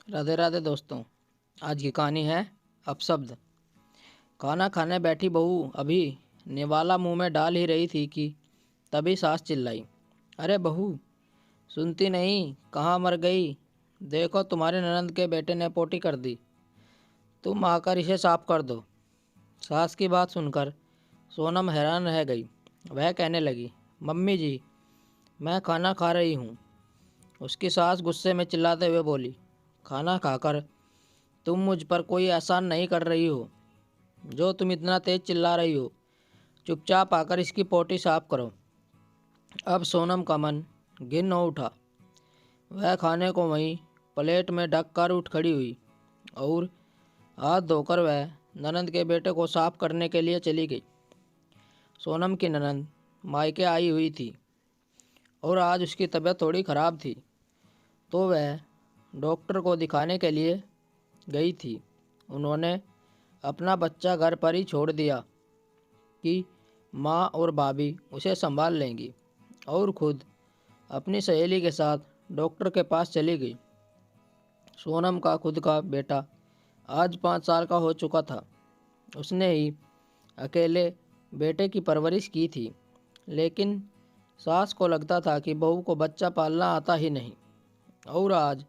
राधे राधे दोस्तों। आज की कहानी है अपशब्द। खाना खाने बैठी बहू अभी निवाला मुंह में डाल ही रही थी कि तभी सास चिल्लाई, अरे बहू, सुनती नहीं, कहाँ मर गई? देखो तुम्हारे ननंद के बेटे ने पोटी कर दी, तुम आकर इसे साफ कर दो। सास की बात सुनकर सोनम हैरान रह गई। वह कहने लगी, मम्मी जी, मैं खाना खा रही हूँ। उसकी सास गुस्से में चिल्लाते हुए बोली, खाना खाकर तुम मुझ पर कोई एहसान नहीं कर रही हो जो तुम इतना तेज चिल्ला रही हो। चुपचाप आकर इसकी पोटी साफ करो। अब सोनम का मन घिन हो उठा। वह खाने को वहीं प्लेट में ढक कर उठ खड़ी हुई और हाथ धोकर वह ननंद के बेटे को साफ करने के लिए चली गई। सोनम की ननंद मायके आई हुई थी और आज उसकी तबीयत थोड़ी ख़राब थी, तो वह डॉक्टर को दिखाने के लिए गई थी। उन्होंने अपना बच्चा घर पर ही छोड़ दिया कि माँ और भाभी उसे संभाल लेंगी और खुद अपनी सहेली के साथ डॉक्टर के पास चली गई। सोनम का खुद का बेटा आज 5 साल का हो चुका था। उसने ही अकेले बेटे की परवरिश की थी, लेकिन सास को लगता था कि बहू को बच्चा पालना आता ही नहीं और आज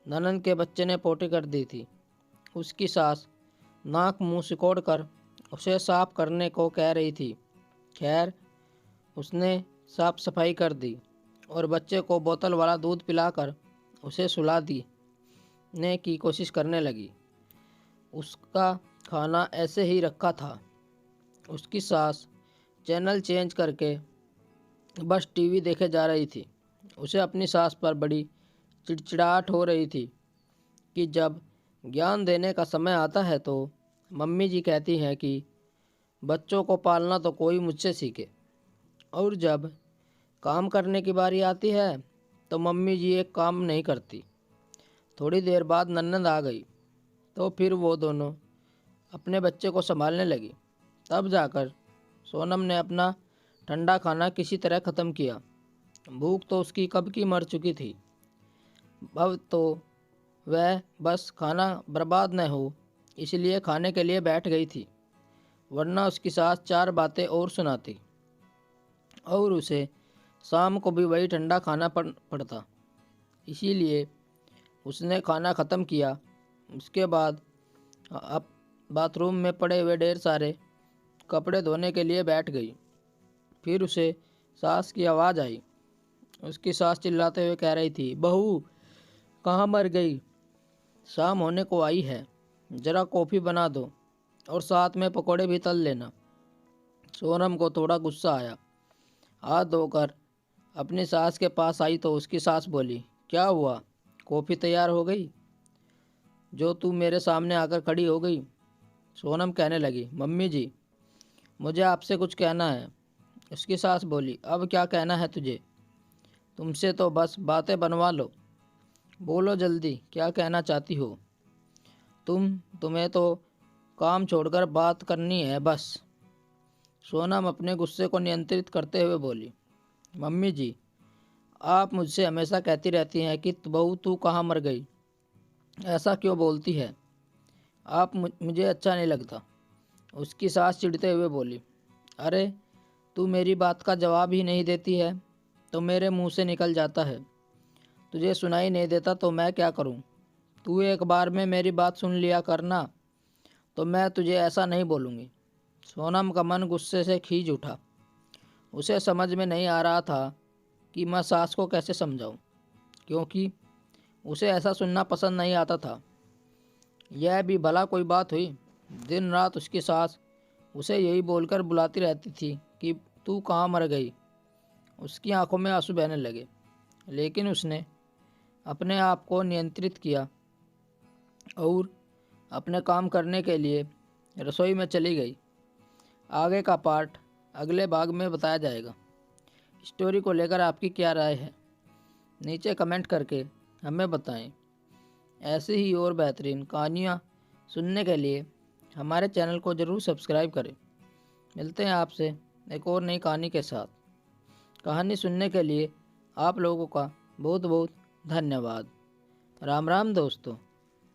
ननंद के बच्चे ने पोटी कर दी थी। उसकी सास नाक मुंह सिकोड़ कर उसे साफ करने को कह रही थी। खैर, उसने साफ सफाई कर दी और बच्चे को बोतल वाला दूध पिलाकर उसे सुला दी ने की कोशिश करने लगी। उसका खाना ऐसे ही रखा था। उसकी सास चैनल चेंज करके बस टीवी देखे जा रही थी। उसे अपनी सास पर बड़ी चिड़चिड़ाहट हो रही थी कि जब ज्ञान देने का समय आता है तो मम्मी जी कहती हैं कि बच्चों को पालना तो कोई मुझसे सीखे, और जब काम करने की बारी आती है तो मम्मी जी एक काम नहीं करती। थोड़ी देर बाद नन्नद आ गई तो फिर वो दोनों अपने बच्चे को संभालने लगी। तब जाकर सोनम ने अपना ठंडा खाना किसी तरह ख़त्म किया। भूख तो उसकी कब की मर चुकी थी। अब तो वह बस खाना बर्बाद न हो इसलिए खाने के लिए बैठ गई थी, वरना उसकी सास 4 बातें और सुनाती और उसे शाम को भी वही ठंडा खाना पड़ता। इसीलिए उसने खाना ख़त्म किया। उसके बाद अब बाथरूम में पड़े हुए ढेर सारे कपड़े धोने के लिए बैठ गई। फिर उसे सास की आवाज़ आई। उसकी सास चिल्लाते हुए कह रही थी, बहू, कहाँ मर गई? शाम होने को आई है, ज़रा कॉफ़ी बना दो और साथ में पकोड़े भी तल लेना। सोनम को थोड़ा गुस्सा आया। हाथ धोकर अपनी सास के पास आई तो उसकी सास बोली, क्या हुआ, कॉफ़ी तैयार हो गई जो तू मेरे सामने आकर खड़ी हो गई? सोनम कहने लगी, मम्मी जी, मुझे आपसे कुछ कहना है। उसकी सास बोली, अब क्या कहना है तुझे? तुमसे तो बस बातें बनवा लो, बोलो जल्दी, क्या कहना चाहती हो? तुम्हें तो काम छोड़कर बात करनी है बस। सोनम अपने गुस्से को नियंत्रित करते हुए बोली, मम्मी जी, आप मुझसे हमेशा कहती रहती हैं कि बहू तू कहाँ मर गई। ऐसा क्यों बोलती है? आप मुझे अच्छा नहीं लगता। उसकी सास चिढ़ते हुए बोली, अरे तू मेरी बात का जवाब ही नहीं देती है तो मेरे मुंह से निकल जाता है। तुझे सुनाई नहीं देता तो मैं क्या करूं? तू एक बार में मेरी बात सुन लिया करना, तो मैं तुझे ऐसा नहीं बोलूँगी। सोनम का मन गुस्से से खींच उठा। उसे समझ में नहीं आ रहा था कि मैं सास को कैसे समझाऊं, क्योंकि उसे ऐसा सुनना पसंद नहीं आता था। यह भी भला कोई बात हुई? दिन रात उसकी सास उसे यही बोलकर बुलाती रहती थी कि तू कहाँ मर गई। उसकी आंखों में आंसू बहने लगे, लेकिन उसने अपने आप को नियंत्रित किया और अपने काम करने के लिए रसोई में चली गई। आगे का पार्ट अगले भाग में बताया जाएगा। स्टोरी को लेकर आपकी क्या राय है, नीचे कमेंट करके हमें बताएं। ऐसी ही और बेहतरीन कहानियाँ सुनने के लिए हमारे चैनल को ज़रूर सब्सक्राइब करें। मिलते हैं आपसे एक और नई कहानी के साथ। कहानी सुनने के लिए आप लोगों का बहुत बहुत धन्यवाद। राम राम दोस्तों।